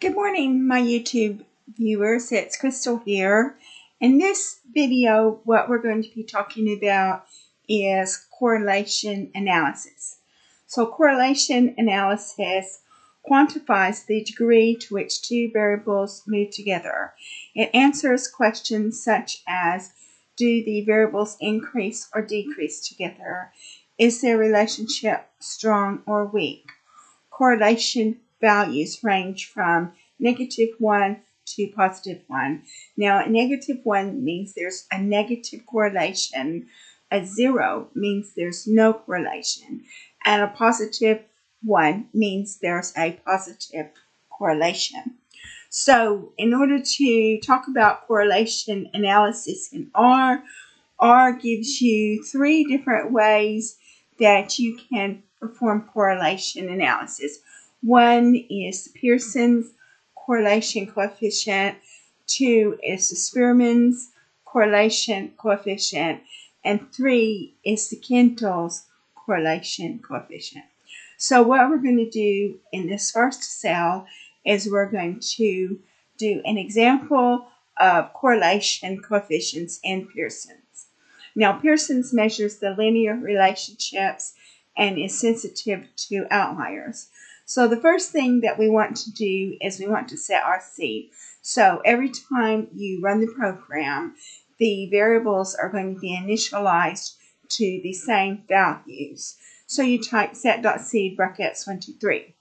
Good morning, my YouTube viewers. It's Crystal here. In this video, what we're going to be talking about is correlation analysis. So correlation analysis quantifies the degree to which two variables move together. It answers questions such as, do the variables increase or decrease together? Is their relationship strong or weak? Correlation values range from -1 to +1. Now, a -1 means there's a negative correlation. A 0 means there's no correlation. And a +1 means there's a positive correlation. So, in order to talk about correlation analysis in R gives you 3 different ways that you can perform correlation analysis. One is Pearson's correlation coefficient, 2 is the Spearman's correlation coefficient, and 3 is the Kendall's correlation coefficient. So what we're going to do in this first cell is we're going to do an example of correlation coefficients in Pearson's. Now, Pearson's measures the linear relationships and is sensitive to outliers. So the first thing that we want to do is we want to set our seed. So every time you run the program, the variables are going to be initialized to the same values. So you type set.seed brackets 1, 2, 3.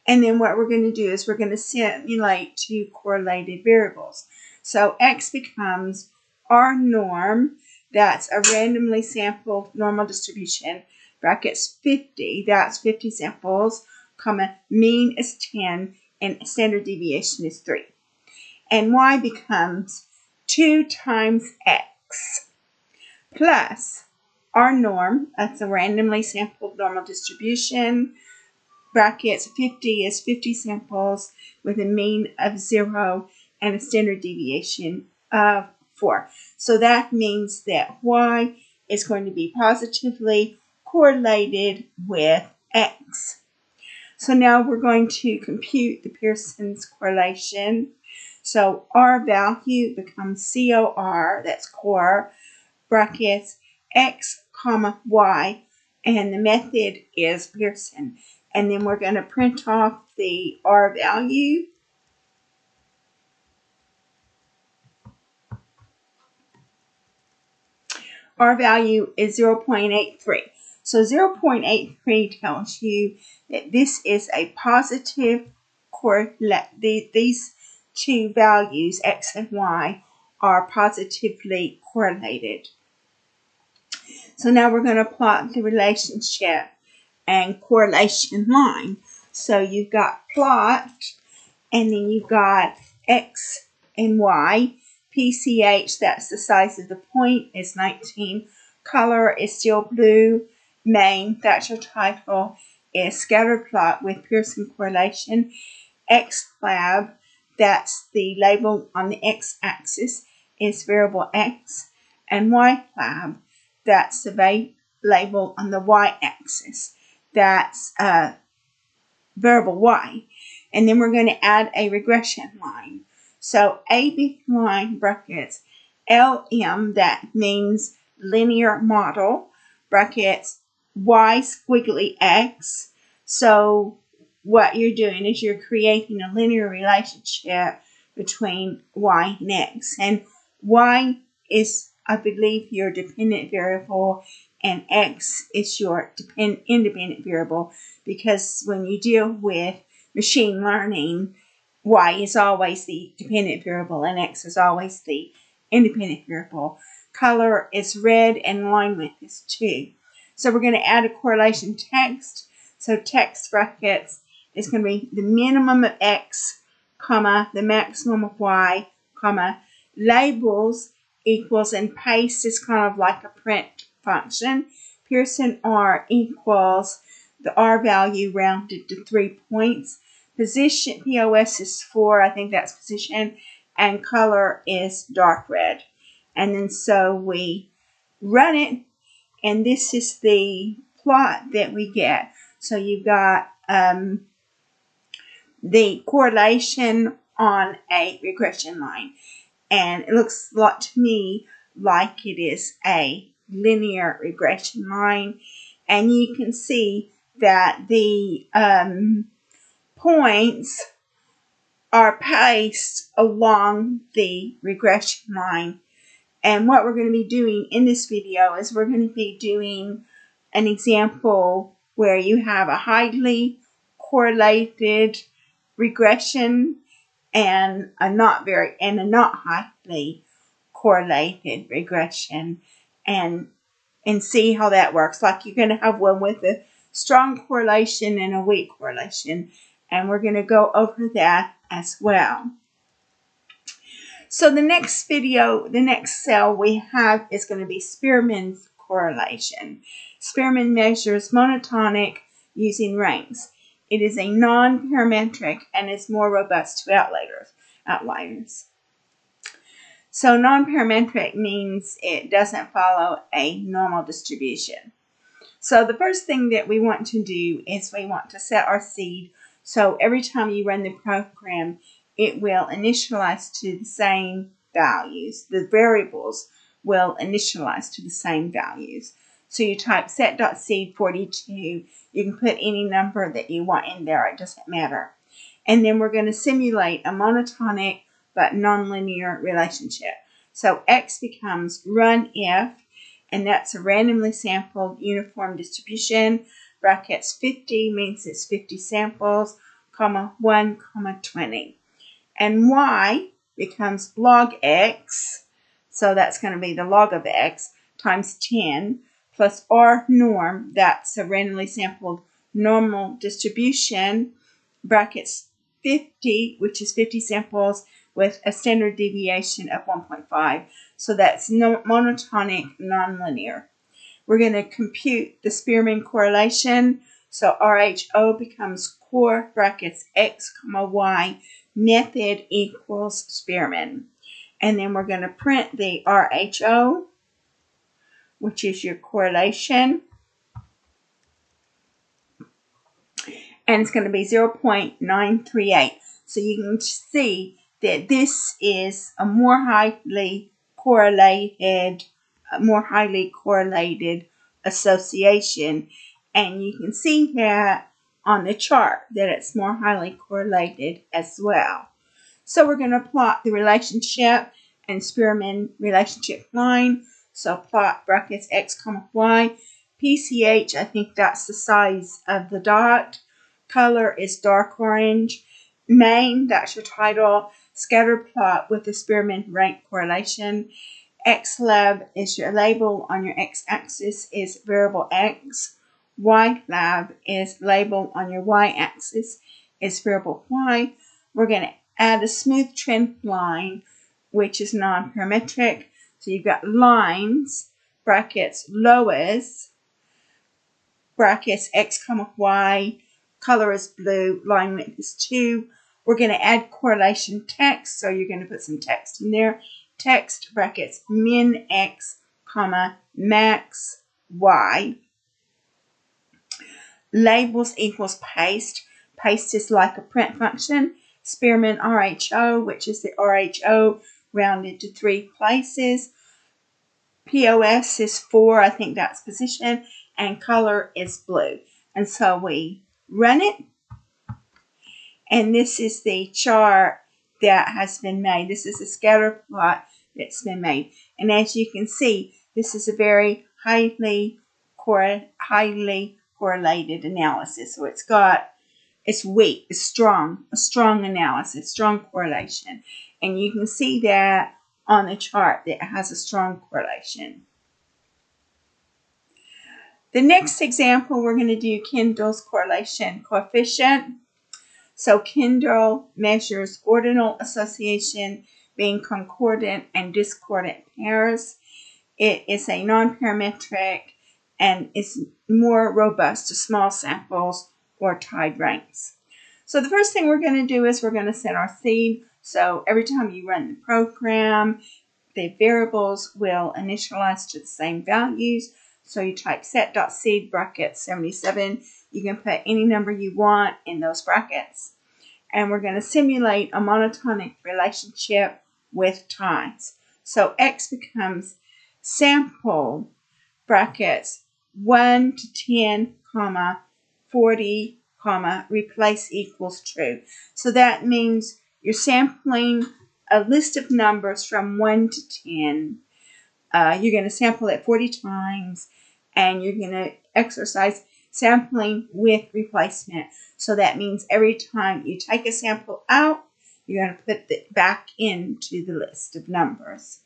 And then what we're going to do is we're going to simulate two correlated variables. So x becomes our norm. That's a randomly sampled normal distribution, brackets 50, that's 50 samples, comma, mean is 10, and standard deviation is 3. And y becomes 2 times x plus our norm, that's a randomly sampled normal distribution, brackets 50 is 50 samples with a mean of 0 and a standard deviation of 4. So that means that y is going to be positively correlated with x. So now we're going to compute the Pearson's correlation. So our value becomes COR, that's core, brackets x, comma, y, and the method is Pearson. And then we're going to print off the R value. Our value is 0.83. So 0.83 tells you that this is a positive correlate. These two values, x and y, are positively correlated. So now we're going to plot the relationship and correlation line. So you've got plot, and then you've got x and y. PCH, that's the size of the point, is 19. Color is still blue. Main, that's your title, is scatter plot with Pearson correlation. XLab, that's the label on the x-axis, is variable x. And YLab, that's the label on the y-axis. That's variable y. And then we're going to add a regression line. So AB line brackets LM, that means linear model, brackets y squiggly x. So what you're doing is you're creating a linear relationship between y and x. And y is, I believe, your dependent variable, and x is your independent variable, because when you deal with machine learning, y is always the dependent variable and x is always the independent variable. Color is red and line length is 2. So we're going to add a correlation text. So text brackets is going to be the minimum of x, comma, the maximum of y, comma, labels equals, and paste is kind of like a print function. Pearson R equals the R value rounded to 3 points. Position, POS is 4, I think that's position, and color is dark red. And then so we run it, and this is the plot that we get. So you've got the correlation on a regression line. And it looks a lot to me like it is a linear regression line. And you can see that the points are placed along the regression line. And what we're going to be doing in this video is we're going to be doing an example where you have a highly correlated regression and a not highly correlated regression, and see how that works. Like you're going to have one with a strong correlation and a weak correlation, and we're going to go over that as well. So the next cell we have is going to be Spearman's correlation. Spearman measures monotonic using rings. It is a non-parametric and is more robust to outliers. So non-parametric means it doesn't follow a normal distribution. So the first thing that we want to do is we want to set our seed. So every time you run the program, it will initialize to the same values. The variables will initialize to the same values. So you type set.seed42. You can put any number that you want in there. It doesn't matter. And then we're going to simulate a monotonic but nonlinear relationship. So X becomes run if, and that's a randomly sampled uniform distribution. Brackets 50 means it's 50 samples, comma 1, comma 20. And Y becomes log X, so that's going to be the log of X, times 10, plus R norm, that's a randomly sampled normal distribution, brackets 50, which is 50 samples, with a standard deviation of 1.5. So that's monotonic nonlinear. We're going to compute the Spearman correlation. So RHO becomes core brackets X, Y, method equals Spearman. And then we're going to print the RHO, which is your correlation. And it's going to be 0.938. So you can see that this is a more highly correlated association. And you can see that on the chart that it's more highly correlated as well. So we're going to plot the relationship and Spearman relationship line. So plot brackets X, Y. PCH, I think that's the size of the dot. Color is dark orange. Main, that's your title. Scatter plot with the Spearman rank correlation. XLab is your label. On your x-axis is variable X. YLab is label on your y-axis is variable Y. We're going to add a smooth trend line, which is non-parametric. So you've got lines, brackets lowest, brackets X, Y, color is blue, line width is 2. We're going to add correlation text, so you're going to put some text in there. Text brackets min X, max Y. Labels equals paste. Paste is like a print function. Spearman RHO, which is the RHO rounded to 3 places. POS is 4, I think that's position, and color is blue. And so we run it, and this is the chart that has been made. This is a scatter plot that's been made. And as you can see, this is a very highly correlated analysis. So it's weak, it's strong, a strong analysis, strong correlation. And you can see that on the chart that it has a strong correlation. The next example, we're going to do Kendall's correlation coefficient. So Kendall measures ordinal association being concordant and discordant pairs. It is a non-parametric and is more robust to small samples or tied ranks. So the first thing we're going to do is we're going to set our seed. So every time you run the program, the variables will initialize to the same values. So you type set.seed brackets 77. You can put any number you want in those brackets. and we're going to simulate a monotonic relationship with times. So x becomes sample brackets 1 to 10, 40, replace equals true. So that means you're sampling a list of numbers from 1 to 10. You're going to sample it 40 times, and you're going to exercise sampling with replacement. So that means every time you take a sample out, you're going to put it back into the list of numbers,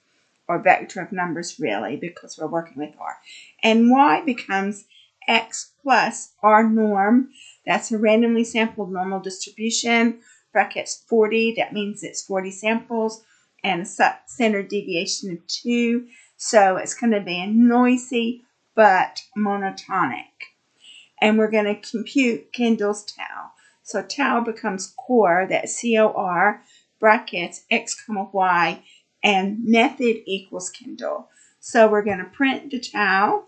or vector of numbers really, because we're working with R. And y becomes x plus R norm. That's a randomly sampled normal distribution. Brackets 40, that means it's 40 samples, and a standard deviation of 2. So it's going to be a noisy but monotonic. And we're going to compute Kendall's tau. So tau becomes core, that's COR, brackets x, y, and method equals Kendall. So we're going to print the tau.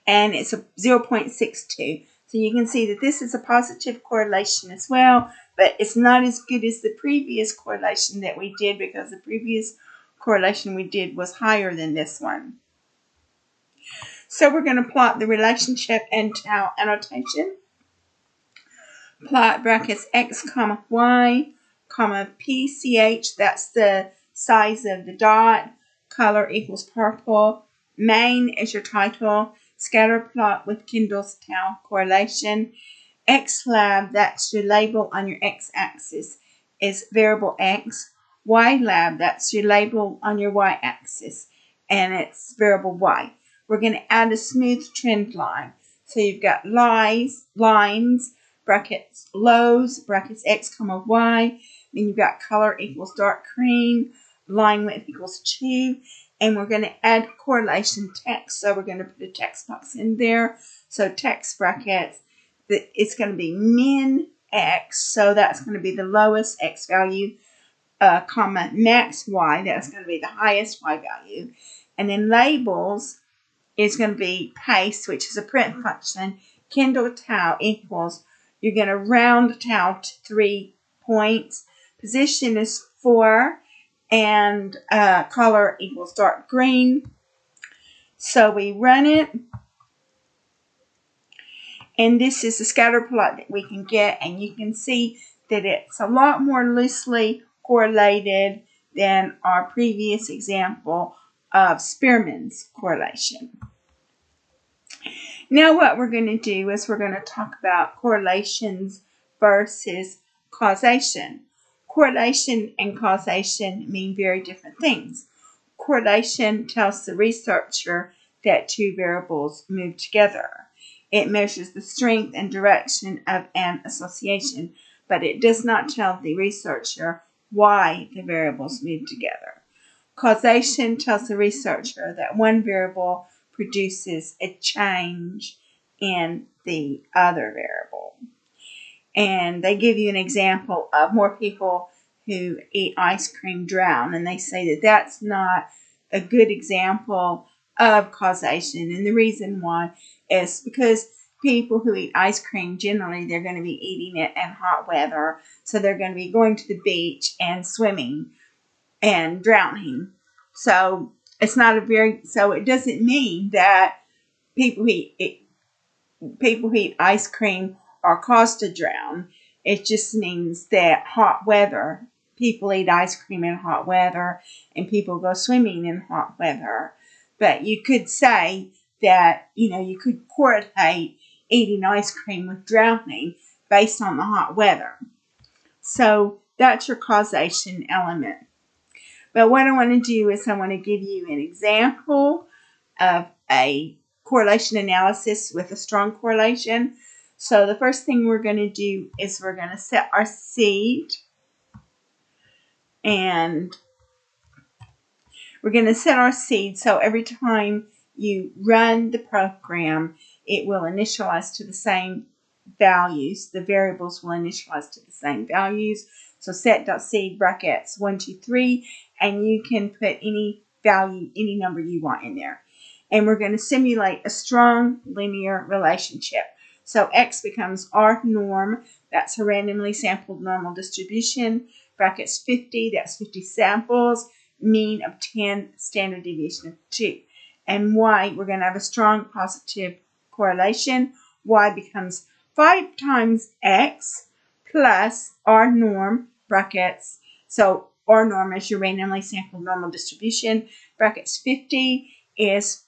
And it's a 0.62. So you can see that this is a positive correlation as well, but it's not as good as the previous correlation that we did, because the previous correlation we did was higher than this one. So we're going to plot the relationship and tau annotation. Plot brackets x, y, PCH, that's the size of the dot, color equals purple, main is your title, scatter plot with Kendall's tau correlation, x lab, that's your label on your x-axis, is variable x, y lab, that's your label on your y-axis, and it's variable y. We're going to add a smooth trend line. So you've got lines, brackets lows, brackets x, y. Then you've got color equals dark green, line width equals 2. And we're going to add correlation text. So we're going to put a text box in there. So text brackets, it's going to be min x. So that's going to be the lowest x value, max y. That's going to be the highest y value. And then labels is going to be paste, which is a print function. Kendall tau equals, you're going to round tau to 3 points. Position is 4, and color equals dark green. So we run it, and this is the scatter plot that we can get, and you can see that it's a lot more loosely correlated than our previous example of Spearman's correlation. Now what we're going to do is we're going to talk about correlations versus causation. Correlation and causation mean very different things. Correlation tells the researcher that two variables move together. It measures the strength and direction of an association, but it does not tell the researcher why the variables move together. Causation tells the researcher that one variable produces a change in the other variable. And they give you an example of more people who eat ice cream drown, and they say that that's not a good example of causation. And the reason why is because people who eat ice cream, generally they're going to be eating it in hot weather, so they're going to be going to the beach and swimming and drowning. So it's not so it doesn't mean that people who eat ice cream are caused to drown. It just means that people eat ice cream in hot weather, and people go swimming in hot weather. But you could say that, you could correlate eating ice cream with drowning based on the hot weather. So that's your causation element. But what I want to do is I want to give you an example of a correlation analysis with a strong correlation. So the first thing we're going to do is we're going to set our seed. And we're going to set our seed so every time you run the program, it will initialize to the same values. The variables will initialize to the same values. So set.seed brackets 1, 2, 3, and you can put any value, any number you want in there. and we're going to simulate a strong linear relationship. So X becomes R norm, that's a randomly sampled normal distribution, brackets 50, that's 50 samples, mean of 10, standard deviation of 2. And Y, we're going to have a strong positive correlation. Y becomes 5 times X plus R norm, brackets. So R norm is your randomly sampled normal distribution. Brackets 50 is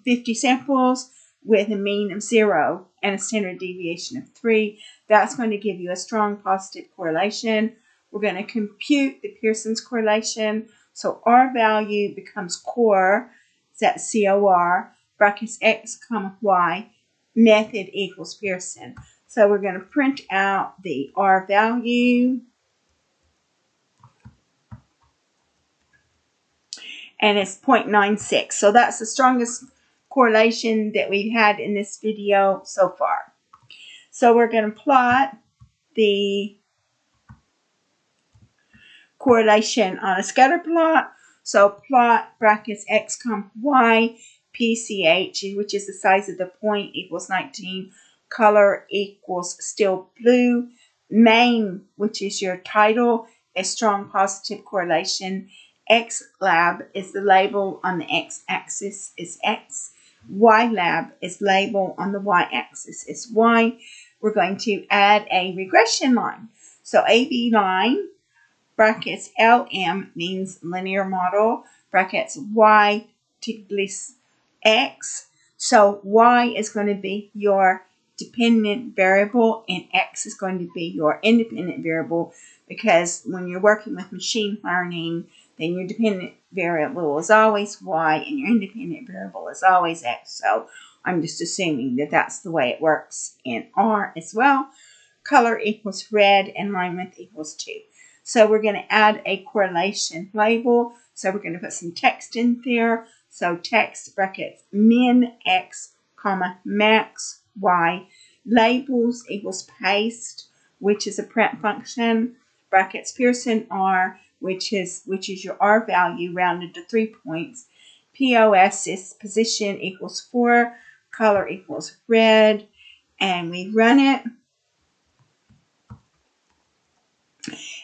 50 samples with a mean of 0 and a standard deviation of 3. That's going to give you a strong positive correlation. We're going to compute the Pearson's correlation. So R value becomes core, that's COR, brackets X, comma, Y, method equals Pearson. So we're going to print out the R value. And it's 0.96. So that's the strongest correlation that we've had in this video so far. So we're going to plot the correlation on a scatter plot. So plot brackets X, comma, Y, PCH, which is the size of the point, equals 19. Color equals still blue. Main, which is your title, is strong positive correlation. X lab is the label on the x-axis is X. Y lab is label on the y-axis is Y. We're going to add a regression line. So AB line, brackets LM means linear model, brackets Y typically X. So Y is going to be your dependent variable and X is going to be your independent variable, because when you're working with machine learning, then your dependent variable is always Y and your independent variable is always X. So I'm just assuming that that's the way it works in R as well. Color equals red and line width equals 2. So we're going to add a correlation label. So we're going to put some text in there. So text brackets min X, comma, max Y. Labels equals paste, which is a print function. Brackets Pearson R, which is your R value rounded to 3 points. POS is position equals 4. Color equals red. And we run it.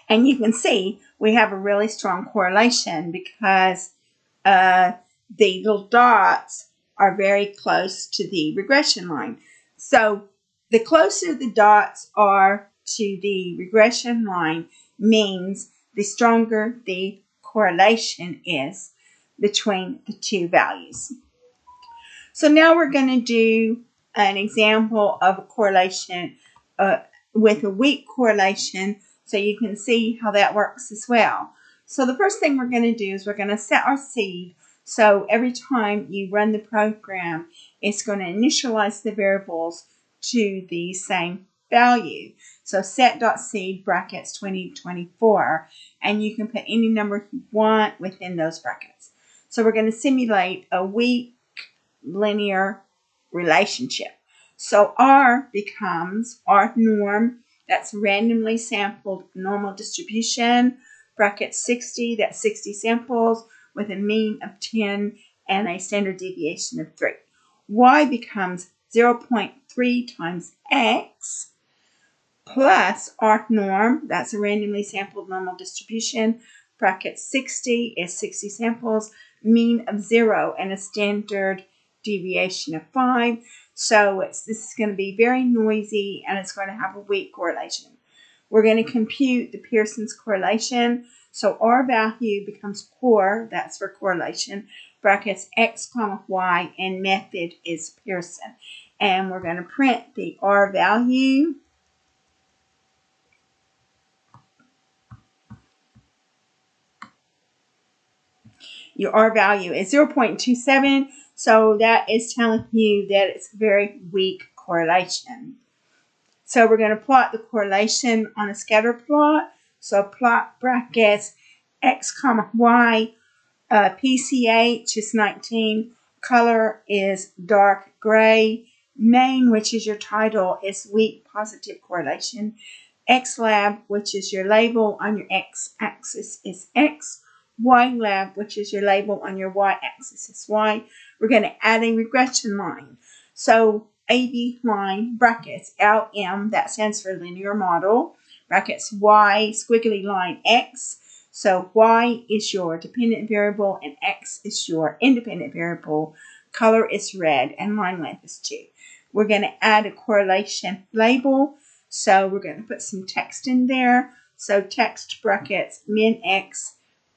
And you can see we have a really strong correlation because the little dots are very close to the regression line. So the closer the dots are to the regression line means the stronger the correlation is between the two values. So now we're going to do an example of a correlation with a weak correlation, so you can see how that works as well. So the first thing we're going to do is we're going to set our seed. So every time you run the program, it's going to initialize the variables to the same value. So set.seed brackets 2024, and you can put any number you want within those brackets. So we're going to simulate a weak linear relationship. So R becomes R norm, that's randomly sampled normal distribution, brackets 60, that's 60 samples with a mean of 10 and a standard deviation of 3. Y becomes 0.3 times X plus R norm, that's a randomly sampled normal distribution, brackets 60 is 60 samples, mean of 0 and a standard deviation of 5. So this is going to be very noisy and it's going to have a weak correlation. We're going to compute the Pearson's correlation. So R value becomes core, that's for correlation, brackets X, comma, Y, and method is Pearson. And we're going to print the R value. Your R value is 0.27, so that is telling you that it's a very weak correlation. So we're going to plot the correlation on a scatter plot. So plot brackets X, comma, Y, PCH is 19, color is dark gray, main, which is your title, is weak positive correlation, X lab, which is your label on your x-axis, is X, Y lab, which is your label on your y-axis, is Y. we're going to add a regression line. So AB line brackets LM, that stands for linear model, brackets Y, squiggly line X. So Y is your dependent variable and X is your independent variable. Color is red and line length is 2. We're going to add a correlation label. So we're going to put some text in there. So text brackets min X,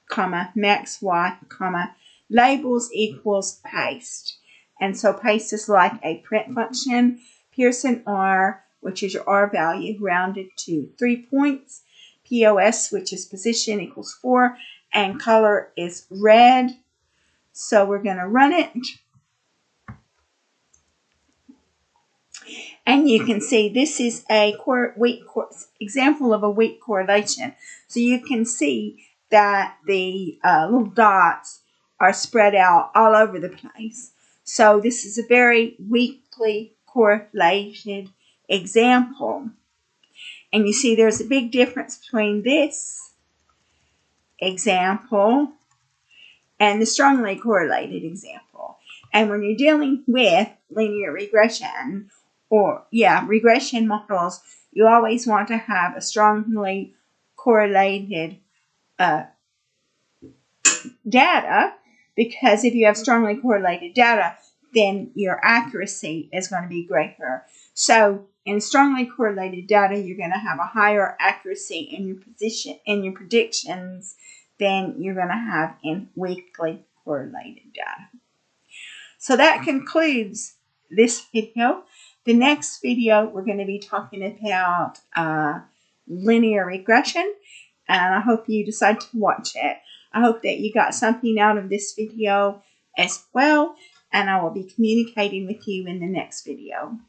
comma, max Y, comma, labels equals paste. And so paste is like a print function. Pearson R, which is your R value, rounded to 3 points. POS, which is position, equals 4. And color is red. So we're going to run it. And you can see this is a example of a weak correlation. So you can see that the little dots are spread out all over the place. So this is a very weakly correlated example. And you see there's a big difference between this example and the strongly correlated example. And when you're dealing with linear regression, regression models, you always want to have a strongly correlated data, because if you have strongly correlated data, then your accuracy is going to be greater. So in strongly correlated data, you're going to have a higher accuracy in your predictions than you're going to have in weakly correlated data. So that concludes this video. The next video, we're going to be talking about linear regression, and I hope you decide to watch it. I hope that you got something out of this video as well, and I will be communicating with you in the next video.